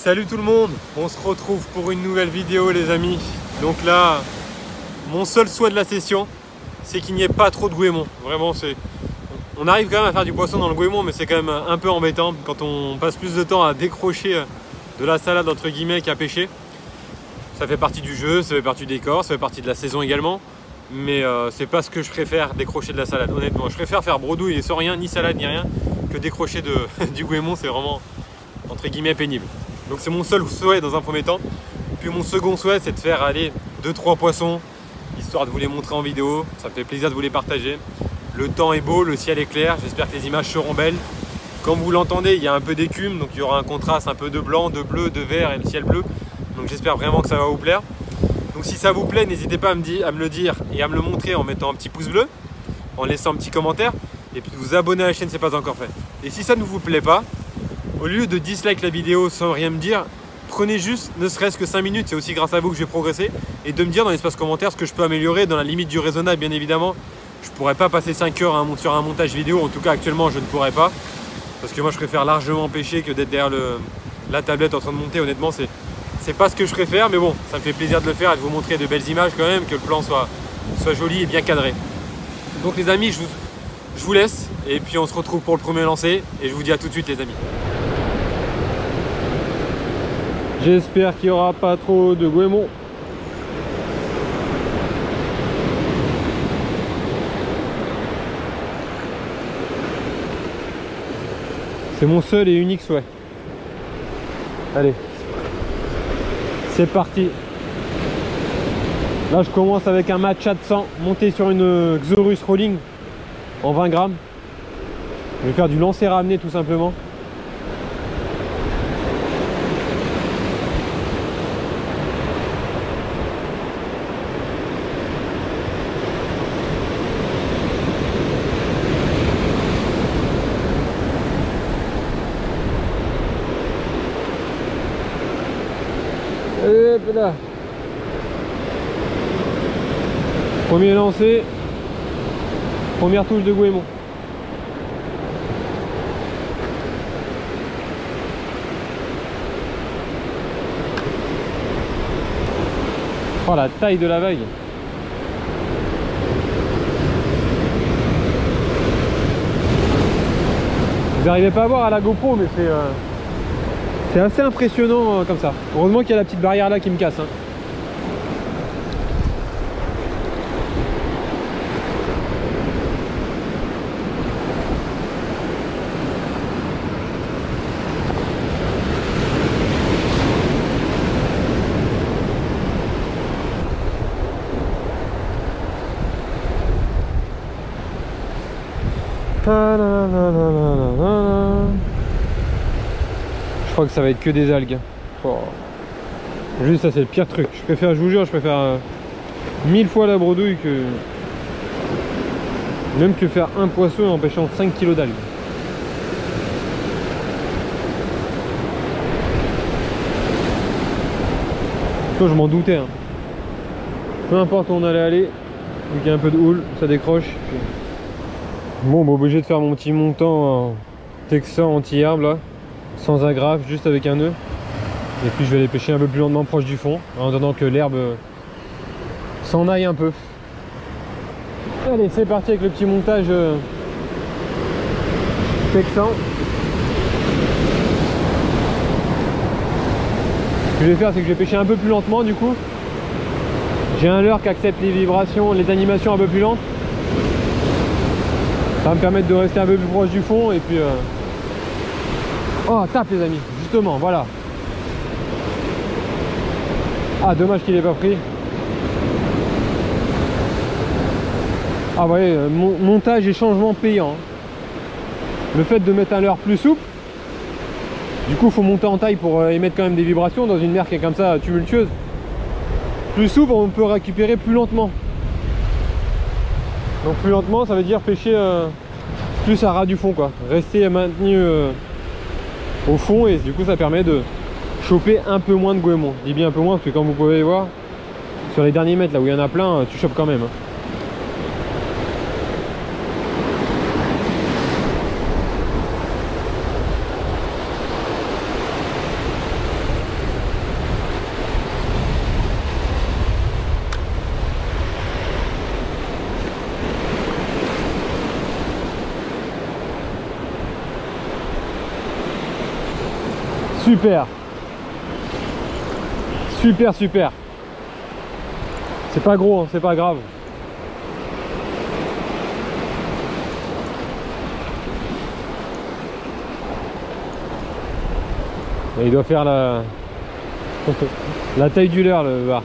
Salut tout le monde, on se retrouve pour une nouvelle vidéo les amis. Donc là, mon seul souhait de la session, c'est qu'il n'y ait pas trop de goémons. Vraiment, on arrive quand même à faire du poisson dans le goémon, mais c'est quand même un peu embêtant quand on passe plus de temps à décrocher de la salade entre guillemets qu'à pêcher. Ça fait partie du jeu, ça fait partie du décor, ça fait partie de la saison également. Mais c'est pas ce que je préfère, décrocher de la salade, honnêtement. Je préfère faire bredouille et sans rien, ni salade ni rien, que décrocher du goémon. C'est vraiment entre guillemets pénible. Donc c'est mon seul souhait dans un premier temps. Puis mon second souhait, c'est de faire aller 2-3 poissons, histoire de vous les montrer en vidéo. Ça me fait plaisir de vous les partager. Le temps est beau, le ciel est clair, j'espère que les images seront belles. Comme vous l'entendez, il y a un peu d'écume, donc il y aura un contraste un peu de blanc, de bleu, de vert et le ciel bleu. Donc j'espère vraiment que ça va vous plaire. Donc si ça vous plaît, n'hésitez pas à me le dire et à me le montrer en mettant un petit pouce bleu, en laissant un petit commentaire, et puis de vous abonner à la chaîne si ce n'est pas encore fait. Et si ça ne vous plaît pas, au lieu de dislike la vidéo sans rien me dire, prenez juste ne serait-ce que 5 minutes, c'est aussi grâce à vous que je vais progresser, et de me dire dans l'espace commentaire ce que je peux améliorer dans la limite du raisonnable, bien évidemment. Je ne pourrais pas passer 5 heures sur un montage vidéo, en tout cas actuellement je ne pourrais pas, parce que moi je préfère largement pêcher que d'être derrière la tablette en train de monter. Honnêtement, c'est pas ce que je préfère, mais bon, ça me fait plaisir de le faire et de vous montrer de belles images quand même, que le plan soit joli et bien cadré. Donc les amis, je vous laisse, et puis on se retrouve pour le premier lancer, et je vous dis à tout de suite les amis. J'espère qu'il n'y aura pas trop de goémons. C'est mon seul et unique souhait. Allez, c'est parti. Là je commence avec un matcha de 100 monté sur une Xorus Rolling en 20 grammes. Je vais faire du lancer ramené tout simplement. Et là. Premier lancé, première touche de goémon. Oh la taille de la vague. Vous n'arrivez pas à voir à la GoPro, mais c'est assez impressionnant comme ça. Heureusement qu'il y a la petite barrière là qui me casse. Je crois que ça va être que des algues. Oh. Juste ça, c'est le pire truc. Je vous jure, je préfère 1000 fois la bredouille que même que faire un poisson en pêchant 5 kg d'algues. Je m'en doutais. Peu importe où on allait aller, vu qu'il y a un peu de houle, ça décroche. Puis... Bon, obligé de faire mon petit montant en texan anti-herbe là, sans agrafe, juste avec un nœud. Et puis je vais aller pêcher un peu plus lentement proche du fond, en attendant que l'herbe s'en aille un peu. Allez, c'est parti avec le petit montage texan. Ce que je vais faire, c'est que je vais pêcher un peu plus lentement du coup. J'ai un leurre qui accepte les vibrations, les animations un peu plus lentes. Ça va me permettre de rester un peu plus proche du fond et puis... Oh, tape les amis, justement, voilà. Ah, dommage qu'il n'ait pas pris. Ah, vous voyez, montage et changement payant. Le fait de mettre un leurre plus souple, du coup, il faut monter en taille pour émettre quand même des vibrations dans une mer qui est comme ça, tumultueuse. Plus souple, on peut récupérer plus lentement. Donc plus lentement, ça veut dire pêcher plus à ras du fond, quoi. Rester maintenu au fond, et du coup ça permet de choper un peu moins de goémons. Je dis bien un peu moins parce que comme vous pouvez voir, sur les derniers mètres là où il y en a plein, tu chopes quand même. Super. Super, super. C'est pas gros, hein, c'est pas grave. Et il doit faire la taille du leurre, le bar.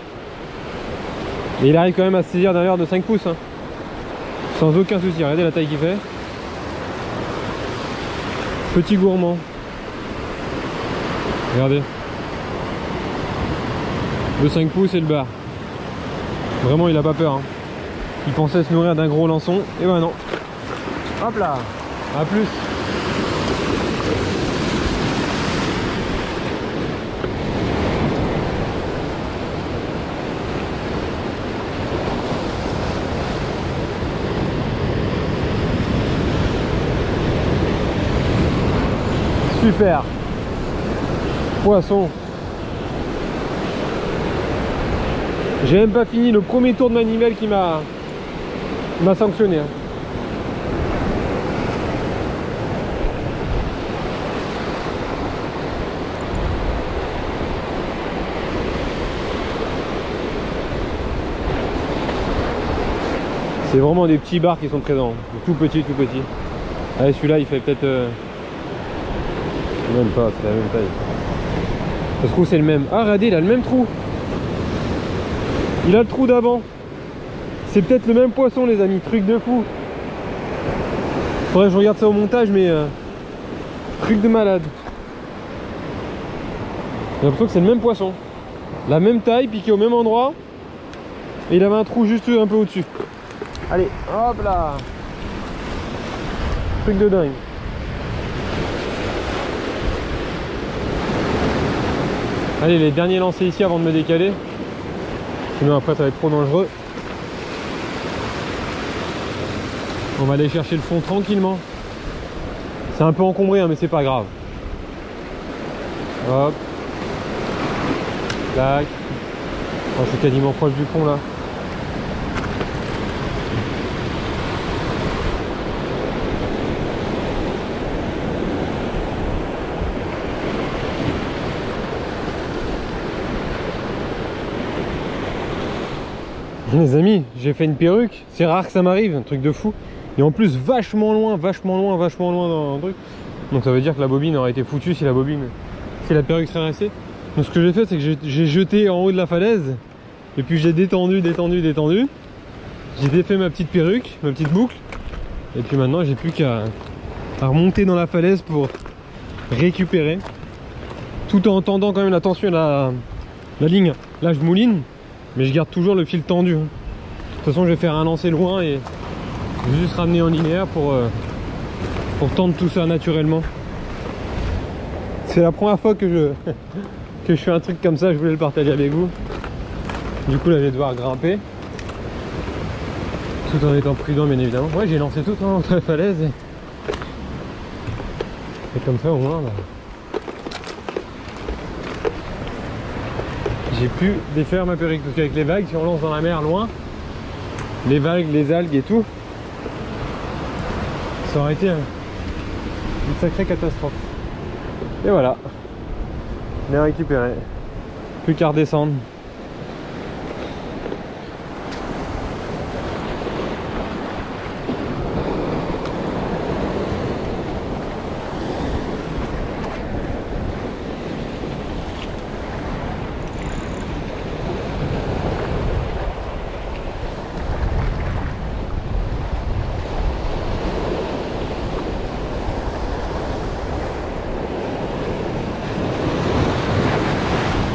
Et il arrive quand même à se saisir d'un leurre de 5 pouces. Hein. Sans aucun souci. Regardez la taille qu'il fait. Petit gourmand. Regardez. De 5 pouces et le bar. Vraiment, il a pas peur. Hein. Il pensait se nourrir d'un gros lançon. Et ben non. Hop là. A plus. Super. Poisson. J'ai même pas fini le premier tour de manivelle qui m'a sanctionné. Hein. C'est vraiment des petits bars qui sont présents. Tout petits, tout petits. Allez, celui-là il fait peut-être... Même pas, c'est la même taille. Ça se trouve c'est le même. Ah regardez, il a le même trou. Il a le trou d'avant. C'est peut-être le même poisson les amis, truc de fou. Faudrait que je regarde ça au montage mais truc de malade. J'ai l'impression que c'est le même poisson. La même taille, piqué au même endroit. Et il avait un trou juste un peu au-dessus. Allez, hop là. Truc de dingue. Allez, les derniers lancers ici avant de me décaler. Sinon après ça va être trop dangereux. On va aller chercher le fond tranquillement. C'est un peu encombré hein, mais c'est pas grave. Hop. Tac. Oh, je suis quasiment proche du fond là. Les amis, j'ai fait une perruque, c'est rare que ça m'arrive, un truc de fou. Et en plus vachement loin dans le truc. Donc ça veut dire que la bobine aurait été foutue si la perruque serait restée. Donc ce que j'ai fait c'est que j'ai jeté en haut de la falaise. Et puis j'ai détendu. J'ai défait ma petite perruque, ma petite boucle. Et puis maintenant j'ai plus qu'à remonter dans la falaise pour récupérer. Tout en tendant quand même attention à la ligne. Là je mouline. Mais je garde toujours le fil tendu. De toute façon, je vais faire un lancer loin et je vais juste ramener en linéaire pour tendre tout ça naturellement. C'est la première fois que je fais un truc comme ça, je voulais le partager avec vous. Du coup, là, je vais devoir grimper. Tout en étant prudent, bien évidemment. Ouais, j'ai lancé tout en haut de la falaise. Et comme ça, au moins, bah, j'ai pu défaire ma perruque parce qu'avec les vagues, si on lance dans la mer loin, les vagues, les algues et tout, ça aurait été une sacrée catastrophe. Et voilà, on est récupéré, plus qu'à redescendre.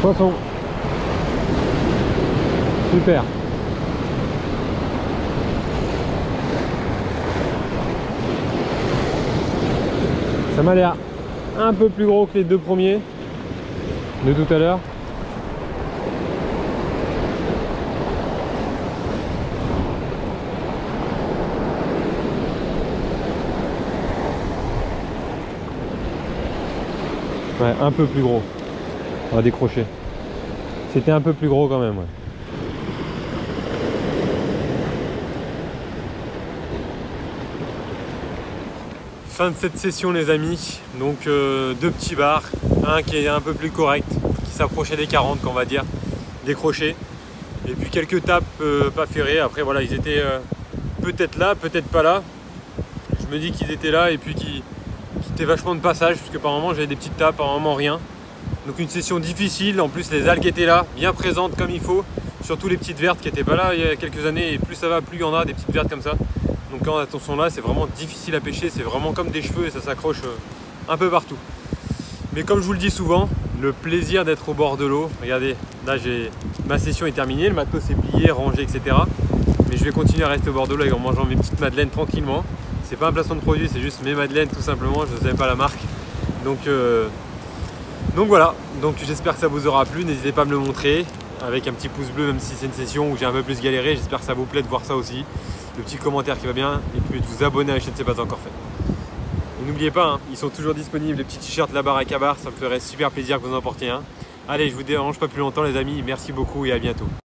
Poisson. Super. Ça m'a l'air un peu plus gros que les deux premiers de tout à l'heure. Ouais, un peu plus gros. On va décrocher. C'était un peu plus gros quand même. Ouais. Fin de cette session les amis, donc deux petits bars, un qui est un peu plus correct, qui s'approchait des 40 qu'on va dire, décroché, et puis quelques tapes pas ferrées. Après voilà, ils étaient peut-être là, peut-être pas là. Je me dis qu'ils étaient là et puis qu'ils étaient vachement de passage, parce que par moment j'avais des petites tapes, par moment rien. Donc une session difficile, en plus les algues étaient là, bien présentes comme il faut, surtout les petites vertes qui n'étaient pas là il y a quelques années, et plus ça va, plus il y en a des petites vertes comme ça. Donc quand elles sont là, c'est vraiment difficile à pêcher, c'est vraiment comme des cheveux et ça s'accroche un peu partout. Mais comme je vous le dis souvent, le plaisir d'être au bord de l'eau, regardez, là ma session est terminée, le matos est plié, rangé, etc. Mais je vais continuer à rester au bord de l'eau en mangeant mes petites madeleines tranquillement. C'est pas un placement de produit, c'est juste mes madeleines tout simplement, je ne savais pas la marque. Donc voilà, donc j'espère que ça vous aura plu, n'hésitez pas à me le montrer avec un petit pouce bleu, même si c'est une session où j'ai un peu plus galéré, j'espère que ça vous plaît de voir ça aussi. Le petit commentaire qui va bien et puis de vous abonner à la chaîne si ce n'est pas encore fait. Et n'oubliez pas, hein, ils sont toujours disponibles, les petits t-shirts La Baraque à Bar, ça me ferait super plaisir que vous en portiez un. Allez, je vous dérange pas plus longtemps les amis, merci beaucoup et à bientôt.